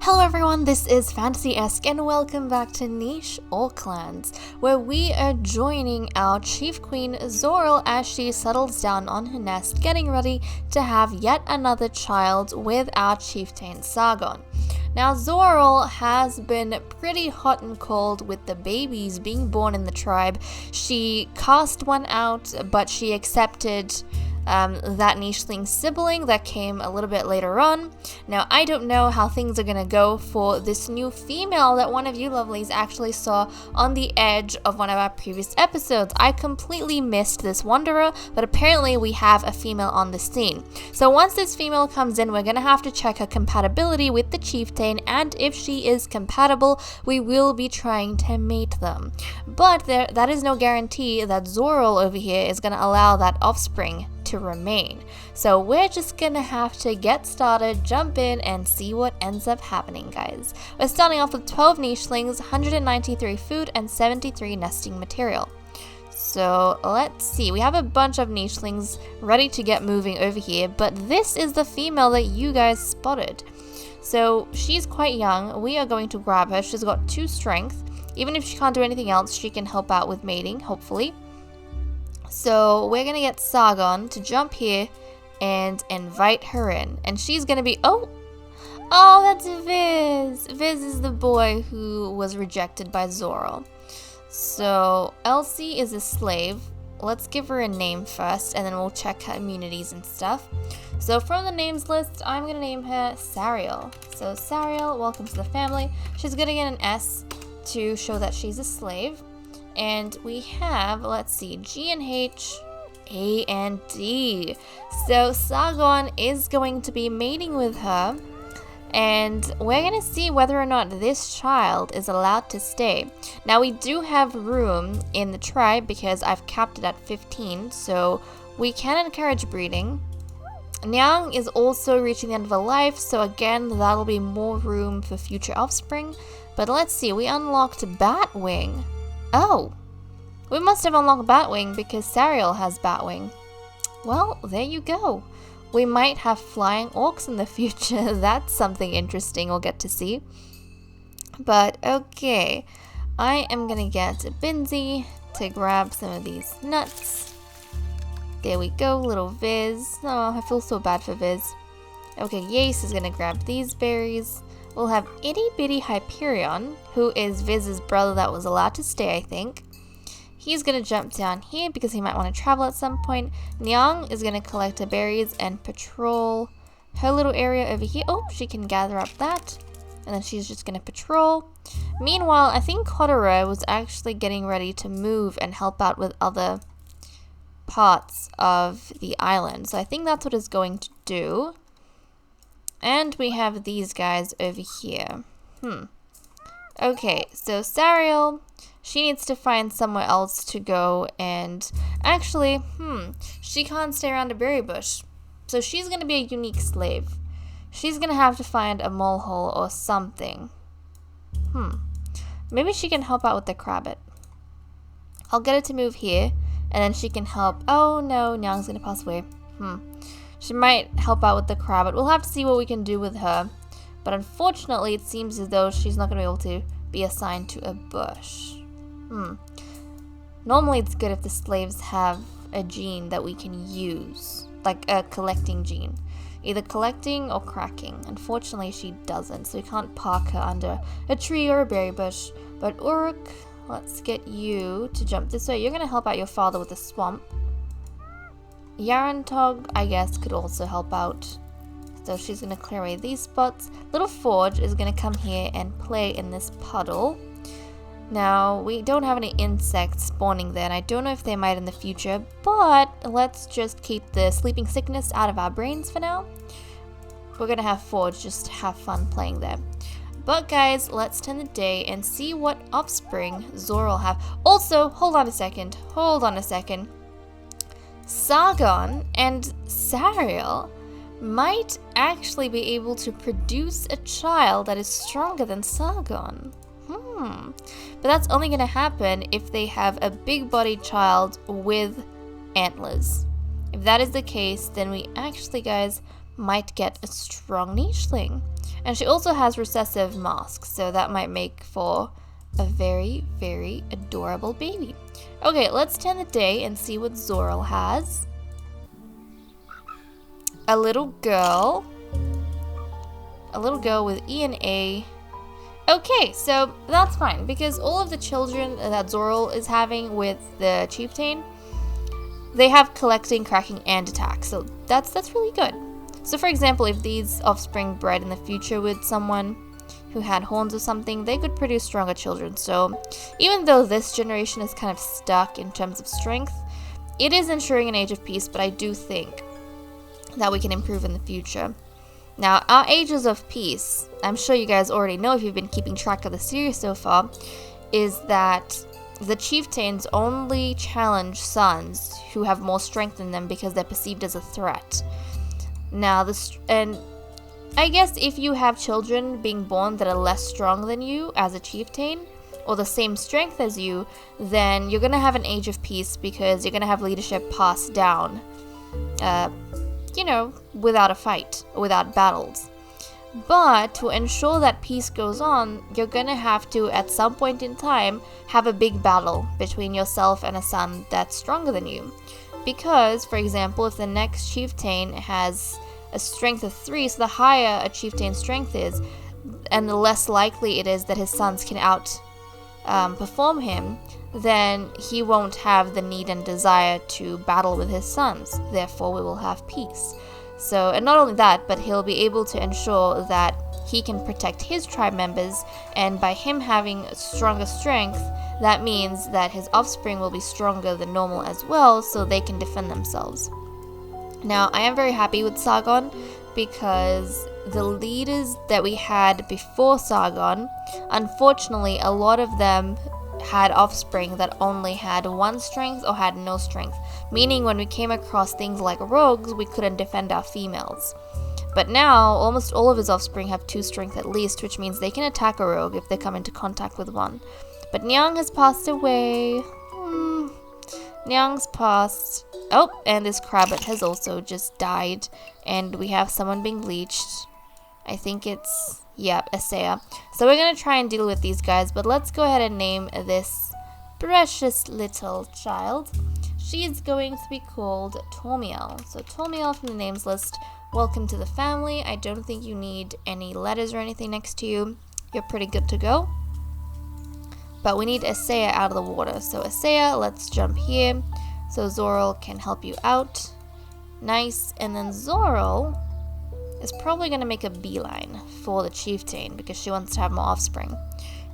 Hello everyone, this is Fantasy-esque and welcome back to Niche or Clans, where we are joining our Chief Queen Zoral as she settles down on her nest, getting ready to have yet another child with our Chieftain Sargon. Now Zoral has been pretty hot and cold with the babies being born in the tribe. She cast one out, but she accepted that nicheling sibling that came a little bit later on. Now, I don't know how things are gonna go for this new female that one of you lovelies actually saw on the edge of one of our previous episodes. I completely missed this wanderer, but apparently we have a female on the scene. So once this female comes in, we're gonna have to check her compatibility with the chieftain, and if she is compatible, we will be trying to mate them. But that is no guarantee that Zoral over here is gonna allow that offspring to remain. So we're just gonna have to get started, jump in, and see what ends up happening, guys. We're starting off with 12 nichelings, 193 food, and 73 nesting material. So let's see, we have a bunch of nichelings ready to get moving over here, but this is the female that you guys spotted. So she's quite young. We are going to grab her. She's got 2 strength. Even if she can't do anything else, she can help out with mating, hopefully. So we're gonna get Sargon to jump here and invite her in. And she's gonna be, oh, that's Viz. Viz is the boy who was rejected by Zoral. So Elsie is a slave. Let's give her a name first, and then we'll check her immunities and stuff. So from the names list, I'm gonna name her Sariel. So Sariel, welcome to the family. She's gonna get an S to show that she's a slave. And we have, let's see, G and H, A and D. So Sargon is going to be mating with her, and we're going to see whether or not this child is allowed to stay. Now we do have room in the tribe because I've capped it at 15, so we can encourage breeding. Nyang is also reaching the end of her life, so again, that'll be more room for future offspring. But let's see, we unlocked Batwing. Oh, we must have unlocked Batwing because Sariel has Batwing. Well, there you go. We might have flying orcs in the future. That's something interesting we'll get to see. But okay, I am gonna get Binzi to grab some of these nuts. There we go, little Viz. Oh, I feel so bad for Viz. Okay, Yace is gonna grab these berries. We'll have Itty Bitty Hyperion, who is Viz's brother that was allowed to stay, I think. He's going to jump down here because he might want to travel at some point. Nyang is going to collect her berries and patrol her little area over here. Oh, she can gather up that. And then she's just going to patrol. Meanwhile, I think Kotaro was actually getting ready to move and help out with other parts of the island. So I think that's what it's going to do. And we have these guys over here. Okay, so Sariel, she needs to find somewhere else to go, and actually, she can't stay around a berry bush. So she's going to be a unique slave. She's going to have to find a mole hole or something. Maybe she can help out with the crabbit. I'll get it to move here, and then she can help. Oh no, Nyang's going to pass away. She might help out with the crabbit. We'll have to see what we can do with her. But unfortunately, it seems as though she's not going to be able to be assigned to a bush. Normally, it's good if the slaves have a gene that we can use. Like a collecting gene. Either collecting or cracking. Unfortunately, she doesn't. So we can't park her under a tree or a berry bush. But Uruk, let's get you to jump this way. You're going to help out your father with the swamp. Yarantog, I guess, could also help out. So she's going to clear away these spots. Little Forge is going to come here and play in this puddle. Now, we don't have any insects spawning there, and I don't know if they might in the future, but let's just keep the sleeping sickness out of our brains for now. We're going to have Forge just have fun playing there. But guys, let's turn the day and see what offspring Zoral have. Also, hold on a second. Sargon and Sariel might actually be able to produce a child that is stronger than Sargon. But that's only going to happen if they have a big-bodied child with antlers. If that is the case, then we actually, guys, might get a strong nicheling. And she also has recessive masks, so that might make for a very, very adorable baby. Okay, let's turn the day and see what Zoral has. A little girl. A little girl with E and A. Okay, so that's fine, because all of the children that Zoral is having with the chieftain, they have collecting, cracking, and attack, so that's really good. So for example, if these offspring bred in the future with someone who had horns or something, they could produce stronger children. So even though this generation is kind of stuck in terms of strength, it is ensuring an age of peace, but I do think that we can improve in the future. Now, our ages of peace, I'm sure you guys already know if you've been keeping track of the series so far, is that the chieftains only challenge sons who have more strength in them because they're perceived as a threat. Now, and I guess if you have children being born that are less strong than you as a chieftain, or the same strength as you, then you're going to have an age of peace because you're going to have leadership passed down, without a fight, or without battles. But to ensure that peace goes on, you're going to have to, at some point in time, have a big battle between yourself and a son that's stronger than you. Because, for example, if the next chieftain has a strength of 3, so the higher a chieftain's strength is, and the less likely it is that his sons can perform him, then he won't have the need and desire to battle with his sons. Therefore, we will have peace. So, and not only that, but he'll be able to ensure that he can protect his tribe members, and by him having stronger strength, that means that his offspring will be stronger than normal as well, so they can defend themselves. Now, I am very happy with Sargon because the leaders that we had before Sargon, unfortunately, a lot of them had offspring that only had 1 strength or had no strength, meaning when we came across things like rogues, we couldn't defend our females. But now, almost all of his offspring have 2 strength at least, which means they can attack a rogue if they come into contact with one. But Nyang has passed away. Nyang's passed. Oh, and this Krabbit has also just died, and we have someone being leeched. I think it's, Asea. So we're going to try and deal with these guys, but let's go ahead and name this precious little child. She's going to be called Tormiel. So Tormiel from the names list, welcome to the family. I don't think you need any letters or anything next to you. You're pretty good to go. But we need Asea out of the water. So Asea, let's jump here so Zoral can help you out. Nice. And then Zoral is probably going to make a beeline for the chieftain because she wants to have more offspring.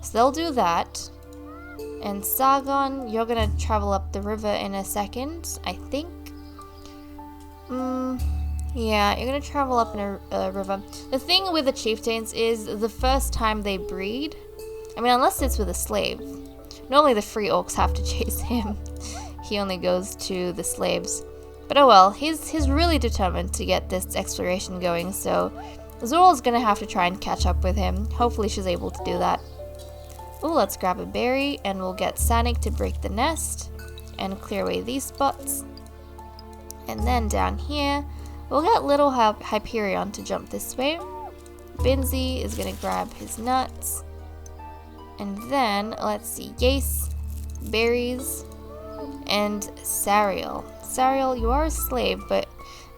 So they'll do that. And Sargon, you're going to travel up the river in a second, I think. Yeah, you're going to travel up in a river. The thing with the chieftains is the first time they breed, I mean, unless it's with a slave. Normally the free orcs have to chase him. He only goes to the slaves. But oh well, he's really determined to get this exploration going, so Zoral's gonna have to try and catch up with him. Hopefully she's able to do that. Ooh, let's grab a berry, and we'll get Sanic to break the nest and clear away these spots. And then down here, we'll get little Hyperion to jump this way. Binzi is gonna grab his nuts. And then, let's see, Yace, berries, and Sariel. Sariel, you are a slave, but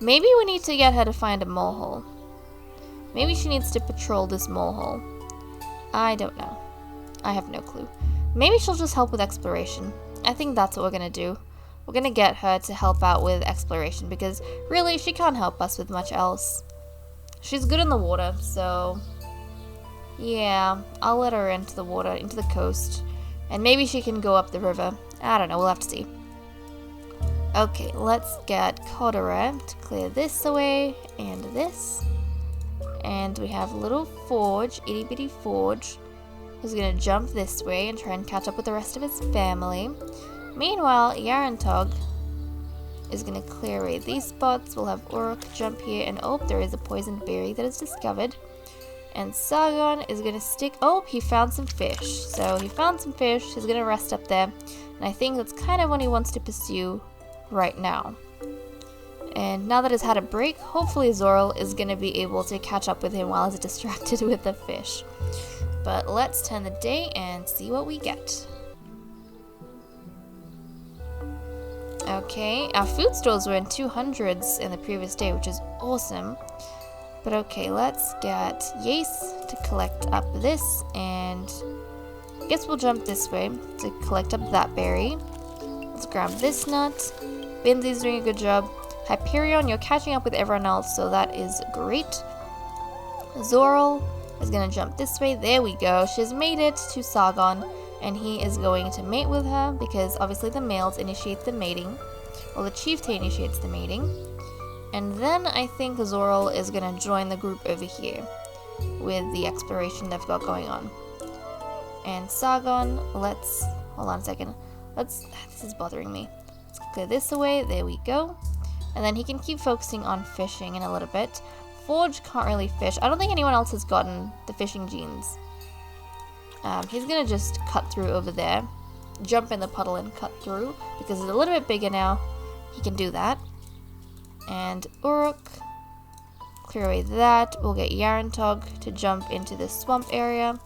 maybe we need to get her to find a molehole. Maybe she needs to patrol this molehole. I don't know. I have no clue. Maybe she'll just help with exploration. I think that's what we're gonna do. We're gonna get her to help out with exploration because really she can't help us with much else. She's good in the water, so yeah, I'll let her into the water, into the coast. And maybe she can go up the river. I don't know, we'll have to see. Okay, let's get Kodere to clear this away, and this. And we have little Forge, itty bitty Forge, who's gonna jump this way and try and catch up with the rest of his family. Meanwhile, Yarantog is gonna clear away these spots. We'll have Uruk jump here, and oh, there is a poisoned berry that is discovered. And Sargon is gonna he found some fish. So he found some fish, he's gonna rest up there. And I think that's kind of what he wants to pursue right now. And now that he's had a break, hopefully Zoril is going to be able to catch up with him while he's distracted with the fish. But let's turn the day and see what we get. Okay, our food stores were in 200s in the previous day, which is awesome. But okay, let's get Yace to collect up this, and I guess we'll jump this way to collect up that berry. Let's grab this nut. Binzi's doing a good job. Hyperion, you're catching up with everyone else, so that is great. Zoril is going to jump this way. There we go. She's made it to Sargon, and he is going to mate with her because obviously the males initiate the mating. Well, the chieftain initiates the mating. And then I think Zoril is going to join the group over here with the exploration they've got going on. And Sargon, let's... Hold on a second. This is bothering me. Let's clear this away. There we go. And then he can keep focusing on fishing in a little bit. Forge can't really fish. I don't think anyone else has gotten the fishing genes. He's going to just cut through over there. Jump in the puddle and cut through. Because it's a little bit bigger now. He can do that. And Uruk, clear away that. We'll get Yarantog to jump into this swamp area.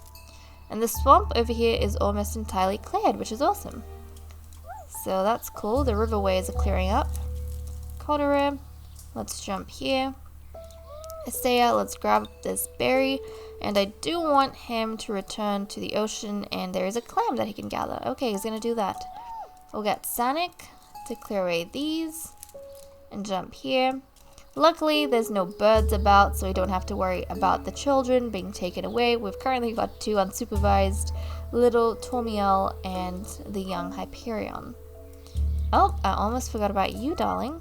And the swamp over here is almost entirely cleared, which is awesome. So that's cool. The riverways are clearing up. Kodere, let's jump here. Isaiah, let's grab this berry. And I do want him to return to the ocean, and there is a clam that he can gather. Okay, he's going to do that. We'll get Sanic to clear away these and jump here. Luckily, there's no birds about, so we don't have to worry about the children being taken away. We've currently got 2 unsupervised, little Tormiel and the young Hyperion. Oh, I almost forgot about you, darling.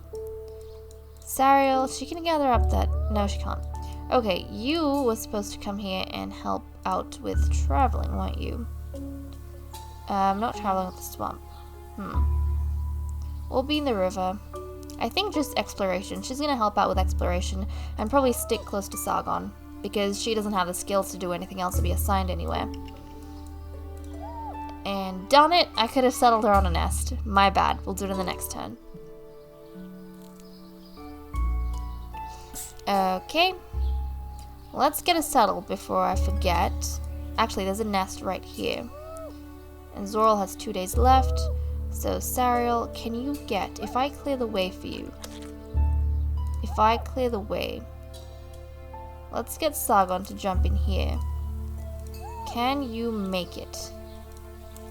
Sariel, she can gather up that... No, she can't. Okay, you were supposed to come here and help out with traveling, weren't you? Not traveling with the swamp. We'll be in the river. I think just exploration. She's going to help out with exploration and probably stick close to Sargon because she doesn't have the skills to do anything else to be assigned anywhere. And darn it, I could have settled her on a nest. My bad. We'll do it in the next turn. Okay. Let's get it settled before I forget. Actually, there's a nest right here. And Zoril has 2 days left. So, Sariel, can you get... If I clear the way for you... If I clear the way... Let's get Sargon to jump in here. Can you make it?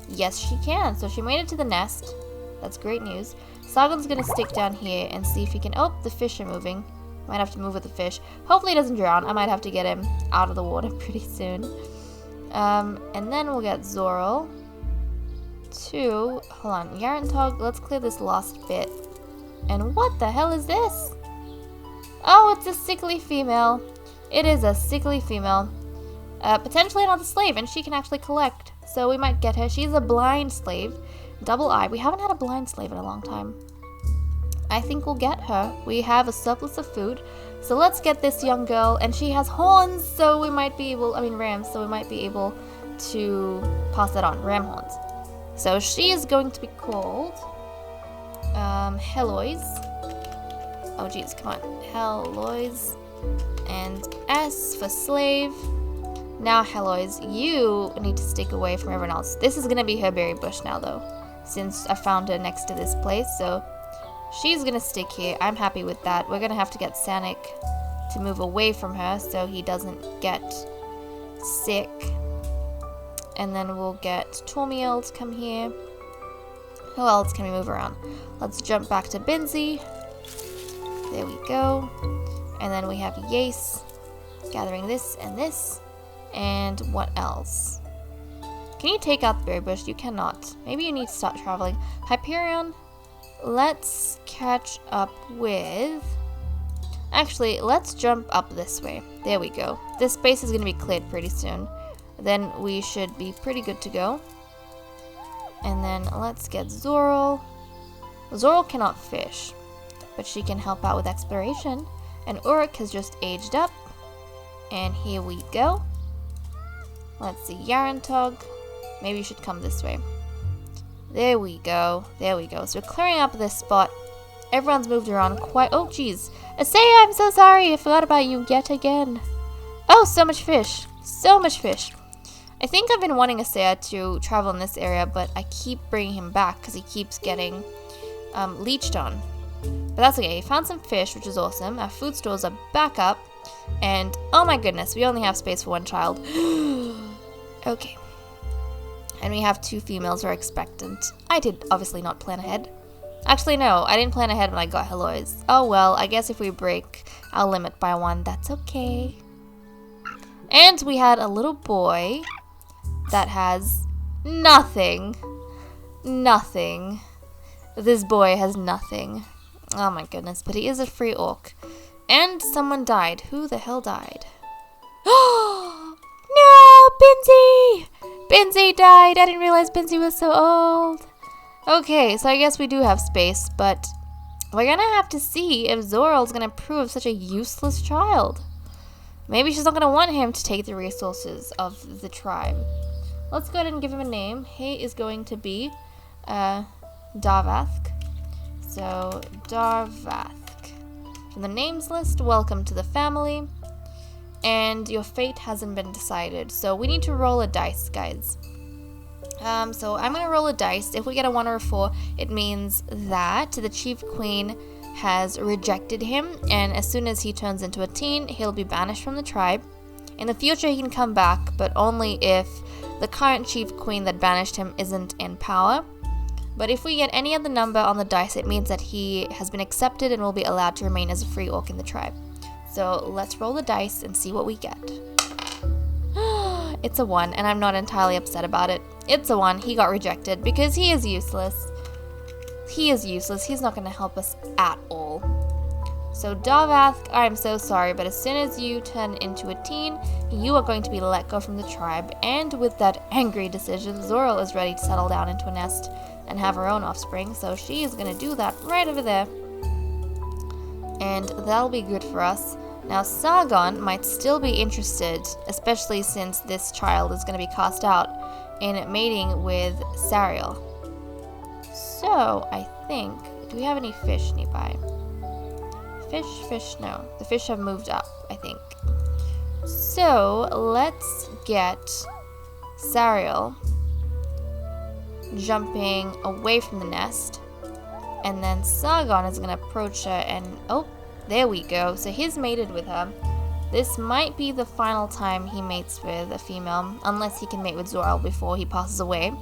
Yes, she can. So she made it to the nest. That's great news. Sargon's gonna stick down here and see if he can... Oh, the fish are moving. Might have to move with the fish. Hopefully he doesn't drown. I might have to get him out of the water pretty soon. And then we'll get Zoril to... Hold on. Yarantog, let's clear this last bit. And what the hell is this? Oh, it's a sickly female. It is a sickly female. Potentially another slave, and she can actually collect. So we might get her. She's a blind slave. Double eye. We haven't had a blind slave in a long time. I think we'll get her. We have a surplus of food. So let's get this young girl. And she has horns, so we might be able... I mean, rams, so we might be able to pass that on. Ram horns. So she is going to be called... Heloise. Oh, geez, come on. Heloise. And S for slave. Now, Heloise, you need to stick away from everyone else. This is going to be her berry bush now, though. Since I found her next to this place, so... She's going to stick here. I'm happy with that. We're going to have to get Sanic to move away from her so he doesn't get sick. And then we'll get Tormiel to come here. Who else can we move around? Let's jump back to Binzi. There we go. And then we have Yace gathering this and this. And what else? Can you take out the berry bush? You cannot. Maybe you need to start traveling. Hyperion... Let's catch up with... Actually, let's jump up this way. There we go. This space is going to be cleared pretty soon. Then we should be pretty good to go. And then let's get Zoril. Zoril cannot fish, but she can help out with exploration. And Uruk has just aged up. And here we go. Let's see, Yarantog. Maybe you should come this way. There we go. There we go. So we're clearing up this spot. Everyone's moved around quite... Oh, jeez. Asaya, I'm so sorry. I forgot about you yet again. Oh, so much fish. So much fish. I think I've been wanting Asaya to travel in this area, but I keep bringing him back because he keeps getting leeched on. But that's okay. He found some fish, which is awesome. Our food stores are back up. And, oh my goodness, we only have space for one child. Okay. And we have 2 females who are expectant. I did obviously not plan ahead. Actually, no, I didn't plan ahead when I got hellos. Oh well, I guess if we break our limit by 1, that's okay. And we had a little boy that has nothing. Nothing. This boy has nothing. Oh my goodness, but he is a free orc. And someone died. Who the hell died? Oh no, Binzy! Binzy died. I didn't realize Binzy was so old. Okay, so I guess we do have space, but we're gonna have to see if Zoral's gonna prove such a useless child. Maybe she's not gonna want him to take the resources of the tribe. Let's go ahead and give him a name. He is going to be Darvath. So, Darvath. From the names list, welcome to the family. And your fate hasn't been decided, so we need to roll a dice, guys. So I'm gonna roll a dice. If we get a 1 or a 4, it means that the Chief Queen has rejected him, and as soon as he turns into a teen, he'll be banished from the tribe. In the future, he can come back, but only if the current Chief Queen that banished him isn't in power. But if we get any other number on the dice, it means that he has been accepted and will be allowed to remain as a free orc in the tribe. So let's roll the dice and see what we get. It's a 1, and I'm not entirely upset about it. It's a 1. He got rejected because he is useless. He is useless. He's not going to help us at all. So Darvath, I'm so sorry, but as soon as you turn into a teen, you are going to be let go from the tribe. And with that angry decision, Zoral is ready to settle down into a nest and have her own offspring. So she is going to do that right over there. And that'll be good for us. Now, Sargon might still be interested, especially since this child is going to be cast out, in mating with Sariel. So, I think... Do we have any fish nearby? Fish, no. The fish have moved up, I think. So, let's get Sariel jumping away from the nest. And then Sargon is going to approach her and... Oh, there we go. So he's mated with her. This might be the final time he mates with a female, unless he can mate with Zoral before he passes away.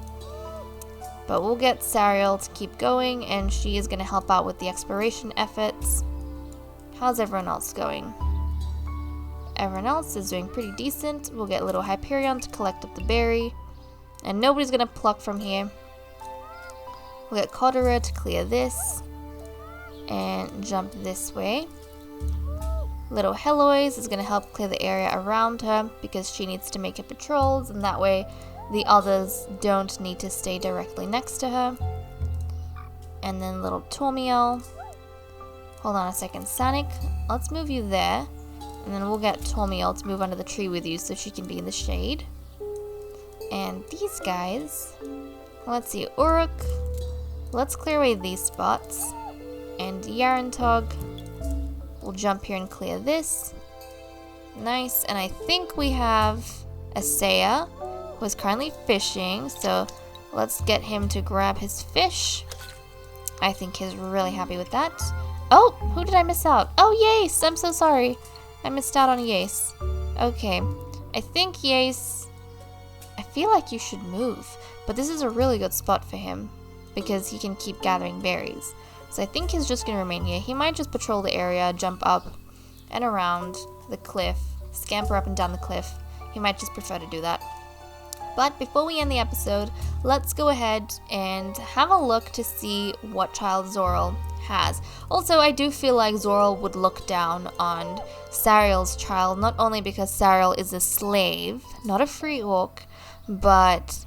But we'll get Sariel to keep going, and she is going to help out with the exploration efforts. How's everyone else going? Everyone else is doing pretty decent. We'll get little Hyperion to collect up the berry. And nobody's going to pluck from here. We'll get Codera to clear this. And jump this way. Little Heloise is going to help clear the area around her because she needs to make her patrols, and that way the others don't need to stay directly next to her. And then little Tormiel. Hold on a second, Sanic, let's move you there. And then we'll get Tormiel to move under the tree with you so she can be in the shade. And these guys, let's see, Uruk, let's clear away these spots. And Yarantog will jump here and clear this. Nice. And I think we have Asaya, who is currently fishing. So let's get him to grab his fish. I think he's really happy with that. Oh, who did I miss out? Oh, Yace. I'm so sorry. I missed out on Yace. Okay. I think Yace... I feel like you should move. But this is a really good spot for him, because he can keep gathering berries. So I think he's just going to remain here. He might just patrol the area, jump up and around the cliff, scamper up and down the cliff. He might just prefer to do that. But before we end the episode, let's go ahead and have a look to see what child Zoral has. Also, I do feel like Zoral would look down on Sariel's child, not only because Sariel is a slave, not a free orc, but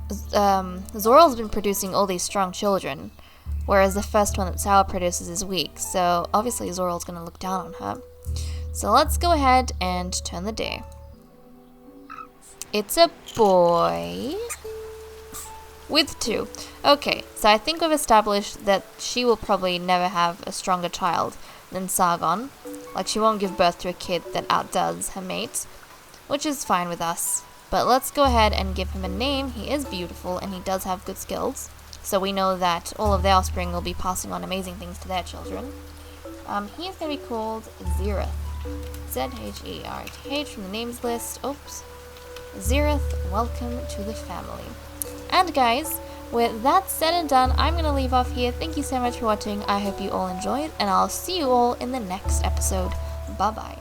Zoral's been producing all these strong children. Whereas the first one that Sariel produces is weak, so obviously Zoral's going to look down on her. So let's go ahead and turn the day. It's a boy. With 2. Okay, so I think we've established that she will probably never have a stronger child than Sargon. Like, she won't give birth to a kid that outdoes her mate, which is fine with us. But let's go ahead and give him a name. He is beautiful and he does have good skills. So we know that all of their offspring will be passing on amazing things to their children. He is going to be called Zereth. Zhereth from the names list. Oops. Zereth, welcome to the family. And guys, with that said and done, I'm going to leave off here. Thank you so much for watching. I hope you all enjoyed, and I'll see you all in the next episode. Bye-bye.